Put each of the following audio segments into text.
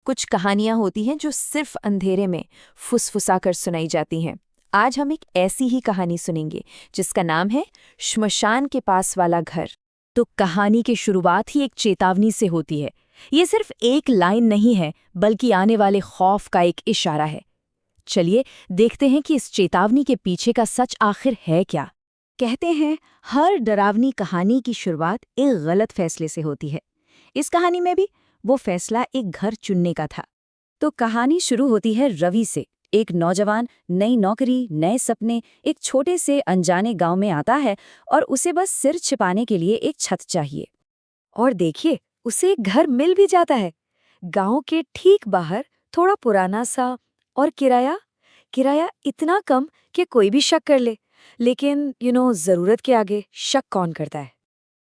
कुछ कहानियां होती हैं जो सिर्फ अंधेरे में फुसफुसा कर सुनाई जाती हैं। आज हम एक ऐसी ही कहानी सुनेंगे जिसका नाम है श्मशान के पास वाला घर। तो कहानी की शुरुआत ही एक चेतावनी से होती है। ये सिर्फ एक लाइन नहीं है, बल्कि आने वाले खौफ का एक इशारा है। चलिए देखते हैं कि इस चेतावनी के पीछे का सच आखिर है क्या। कहते हैं हर डरावनी कहानी की शुरुआत एक गलत फैसले से होती है। इस कहानी में भी वो फैसला एक घर चुनने का था। तो कहानी शुरू होती है रवि से। एक नौजवान नई नौकरी, नए सपने, एक छोटे से अनजाने गांव में आता है और उसे बस सिर छिपाने के लिए एक छत चाहिए। और देखिए, उसे एक घर मिल भी जाता है, गांव के ठीक बाहर, थोड़ा पुराना सा। और किराया इतना कम कि कोई भी शक कर ले। लेकिन जरूरत के आगे शक कौन करता है।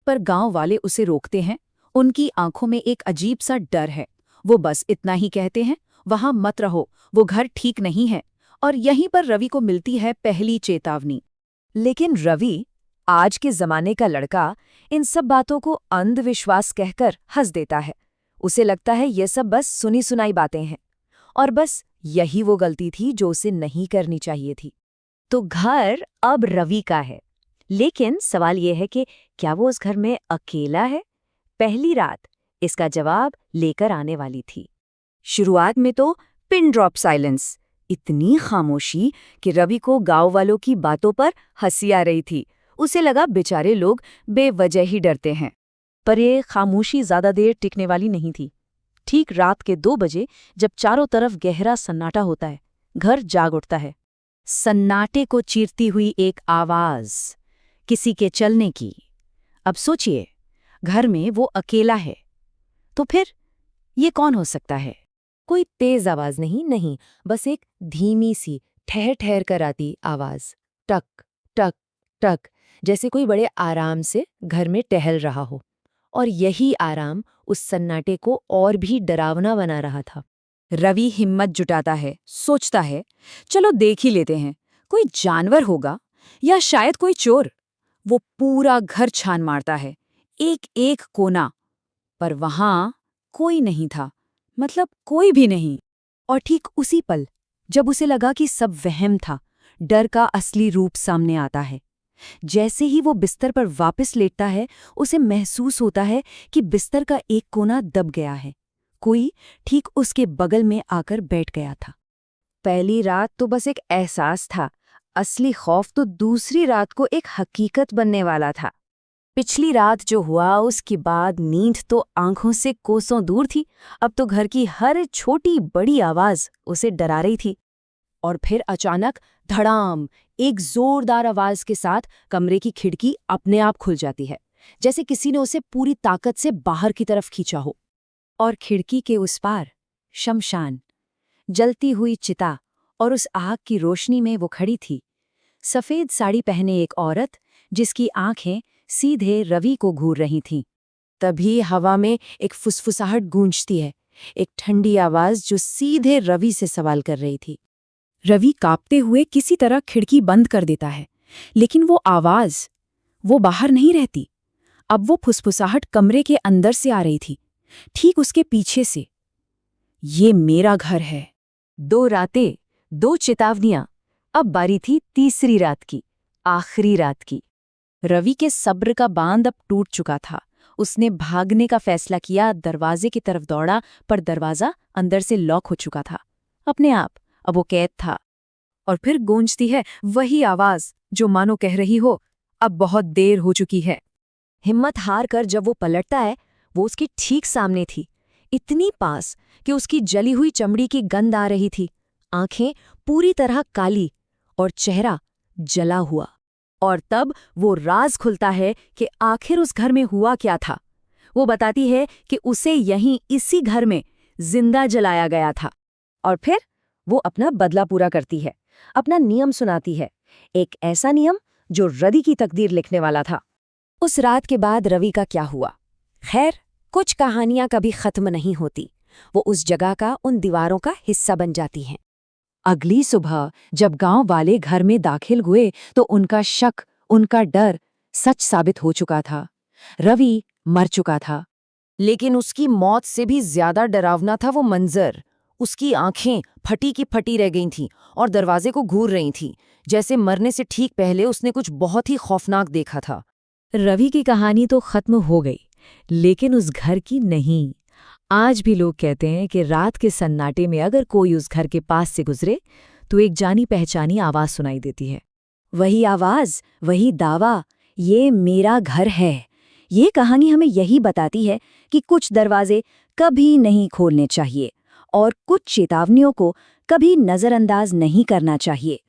पर गांव वाले उसे रोकते हैं। उनकी आंखों में एक अजीब सा डर है। वो बस इतना ही कहते हैं, वहां मत रहो, वो घर ठीक नहीं है। और यहीं पर रवि को मिलती है पहली चेतावनी। लेकिन रवि, आज के जमाने का लड़का, इन सब बातों को अंधविश्वास कहकर हंस देता है। उसे लगता है ये सब बस सुनी सुनाई बातें हैं। और बस यही वो गलती थी जो उसे नहीं करनी चाहिए थी। तो घर अब रवि का है। लेकिन सवाल ये है कि क्या वो उस घर में अकेला है? पहली रात इसका जवाब लेकर आने वाली थी। शुरुआत में तो पिन ड्रॉप साइलेंस, इतनी खामोशी कि रवि को गांव वालों की बातों पर हंसी आ रही थी। उसे लगा बेचारे लोग बेवजह ही डरते हैं। पर ये खामोशी ज्यादा देर टिकने वाली नहीं थी। ठीक रात के 2 बजे, जब चारों तरफ गहरा सन्नाटा होता है, घर जाग उठता है। सन्नाटे को चीरती हुई एक आवाज, किसी के चलने की। अब सोचिए, घर में वो अकेला है, तो फिर ये कौन हो सकता है? कोई तेज आवाज नहीं, बस एक धीमी सी ठहर ठहर कर आती आवाज। टक टक टक, जैसे कोई बड़े आराम से घर में टहल रहा हो। और यही आराम उस सन्नाटे को और भी डरावना बना रहा था। रवि हिम्मत जुटाता है, सोचता है, चलो देख ही लेते हैं, कोई जानवर होगा या शायद कोई चोर। वो पूरा घर छान मारता है, एक एक कोना, पर वहां कोई नहीं था। मतलब कोई भी नहीं। और ठीक उसी पल, जब उसे लगा कि सब वहम था, डर का असली रूप सामने आता है। जैसे ही वो बिस्तर पर वापस लेटता है, उसे महसूस होता है कि बिस्तर का एक कोना दब गया है। कोई ठीक उसके बगल में आकर बैठ गया था। पहली रात तो बस एक एहसास था, असली खौफ तो दूसरी रात को एक हकीकत बनने वाला था। पिछली रात जो हुआ, उसके बाद नींद तो आंखों से कोसों दूर थी। अब तो घर की हर छोटी बड़ी आवाज उसे डरा रही थी। और फिर अचानक धड़ाम, एक जोरदार आवाज के साथ कमरे की खिड़की अपने आप खुल जाती है, जैसे किसी ने उसे पूरी ताकत से बाहर की तरफ खींचा हो। और खिड़की के उस पार शमशान, जलती हुई चिता, और उस आग की रोशनी में वो खड़ी थी, सफेद साड़ी पहने एक औरत, जिसकी आंखें सीधे रवि को घूर रही थीं। तभी हवा में एक फुसफुसाहट गूंजती है, एक ठंडी आवाज जो सीधे रवि से सवाल कर रही थी। रवि कांपते हुए किसी तरह खिड़की बंद कर देता है, लेकिन वो आवाज, वो बाहर नहीं रहती। अब वो फुसफुसाहट कमरे के अंदर से आ रही थी, ठीक उसके पीछे से। ये मेरा घर है। 2 रातें, 2 चेतावनियां। अब बारी थी तीसरी रात की, आखिरी रात की। रवि के सब्र का बांध अब टूट चुका था। उसने भागने का फैसला किया, दरवाजे की तरफ दौड़ा, पर दरवाजा अंदर से लॉक हो चुका था अपने आप। अब वो कैद था। और फिर गूंजती है वही आवाज, जो मानो कह रही हो, अब बहुत देर हो चुकी है। हिम्मत हार कर जब वो पलटता है, वो उसके ठीक सामने थी, इतनी पास कि उसकी जली हुई चमड़ी की गंध आ रही थी। आंखें पूरी तरह काली और चेहरा जला हुआ। और तब वो राज खुलता है कि आखिर उस घर में हुआ क्या था। वो बताती है कि उसे यहीं इसी घर में जिंदा जलाया गया था। और फिर वो अपना बदला पूरा करती है, अपना नियम सुनाती है, एक ऐसा नियम जो रवि की तकदीर लिखने वाला था। उस रात के बाद रवि का क्या हुआ? खैर, कुछ कहानियां कभी खत्म नहीं होती। वो उस जगह का, उन दीवारों का हिस्सा बन जाती हैं। अगली सुबह जब गांव वाले घर में दाखिल हुए, तो उनका शक, उनका डर सच साबित हो चुका था। रवि मर चुका था। लेकिन उसकी मौत से भी ज्यादा डरावना था वो मंजर। उसकी आंखें फटी की फटी रह गई थीं और दरवाजे को घूर रही थीं, जैसे मरने से ठीक पहले उसने कुछ बहुत ही खौफनाक देखा था। रवि की कहानी तो खत्म हो गई, लेकिन उस घर की नहीं। आज भी लोग कहते हैं कि रात के सन्नाटे में अगर कोई उस घर के पास से गुजरे तो एक जानी पहचानी आवाज सुनाई देती है। वही आवाज, वही दावा, ये मेरा घर है। ये कहानी हमें यही बताती है कि कुछ दरवाजे कभी नहीं खोलने चाहिए और कुछ चेतावनियों को कभी नजरअंदाज नहीं करना चाहिए।